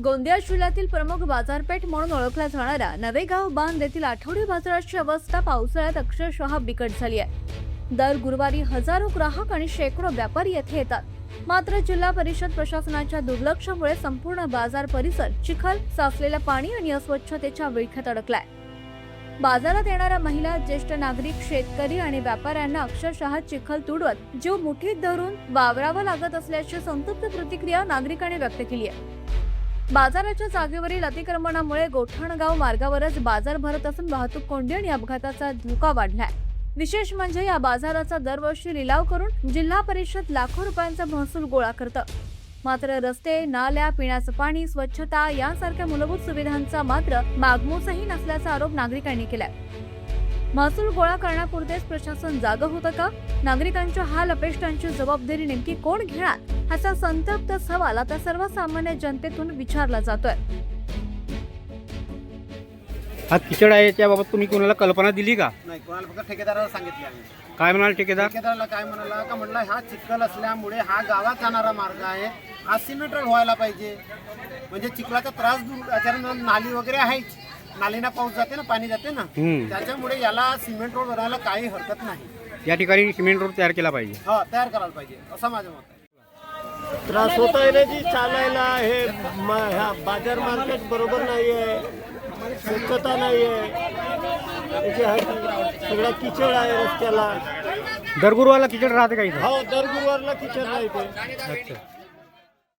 गोंदिया जिल्ह्यातील प्रमुख बाजारपेठ म्हणून ओळखला जाणारा नवेगाव बांध येथील आठवडी बाजाराची अवस्था पावसाळ्यात अक्षरशः बिकट झाली आहे। दर गुरुवारी हजारो ग्राहक आणि शेकडो व्यापारी येथे येतात। मात्र जिल्हा परिषद प्रशासनाच्या दुर्लक्षामुळे संपूर्ण बाजार परिसर चिखल, साचलेलं पाणी आणि अस्वच्छतेच्या विळख्यात अडकलाय। बाजारात येणाऱ्या महिला, ज्येष्ठ नागरिक, शेतकरी आणि व्यापाऱ्यांना अक्षरशः चिखल तुडवत जीव मुठीत धरून वावरावं लागत असल्याची संतप्त प्रतिक्रिया नागरिकांनी व्यक्त केली आहे। बाजाराच्या जागेवरील अतिक्रमणामुळे गोठणगाव मार्गावरच बाजार भरत असून वाहतूक कोंडी आणि अपघाताचा धोका वाढलाय। विशेष म्हणजे या बाजाराचा दरवर्षी लिलाव करून जिल्हा परिषद लाखो रुपयांचा महसूल गोळा करतं। मात्र रस्ते, नाल्या, पिण्याचं पाणी, स्वच्छता यांसारख्या मूलभूत सुविधांचा मात्र मागमूसही नसल्याचा आरोप नागरिकांनी केलाय। महसूल गोळा करण्यापुरतेच प्रशासन जागं होतं का? नागरिकांच्या हाल अपेष्टांची जबाबदारी नेमकी कोण घेणार? असा संतप्त सवाल आता सर्वसामान्य जनतेतून विचारला जातोय। हा किचड आहे त्याबाबत तुम्ही कोणाला कल्पना दिली का? नाही, कोणाला फक्त ठेकेदाराला सांगितले आम्ही। काय म्हणाल ठेकेदार? ठेकेदाराला काय म्हणाला का म्हटलं हा चिखल असल्यामुळे हा गावात जाणारा मार्ग आहे, हा सिमेंटेड व्हायला पाहिजे, म्हणजे चिखलाचा त्रास दूर आचरण। नाली वगैरे आहे, नालीना पाऊस जाते ना, पाणी जाते ना, त्याच्यामुळे याला सिमेंट रोड बनायला काही हरकत नाही। या ठिकाणी सिमेंट रोड तयार केला पाहिजे। हा, तयार करायला पाहिजे असं माझं मत आहे। त्रास होत आहे ना जी चालायला, हे ह्या बाजार मार्केट बरोबर नाही आहे, स्वच्छता नाही आहे, सगळा किचड आहे रस्त्याला। दर गुरुवारला किचड राहते का इथं? हो, दर गुरुवारला किचड राहते। अच्छा।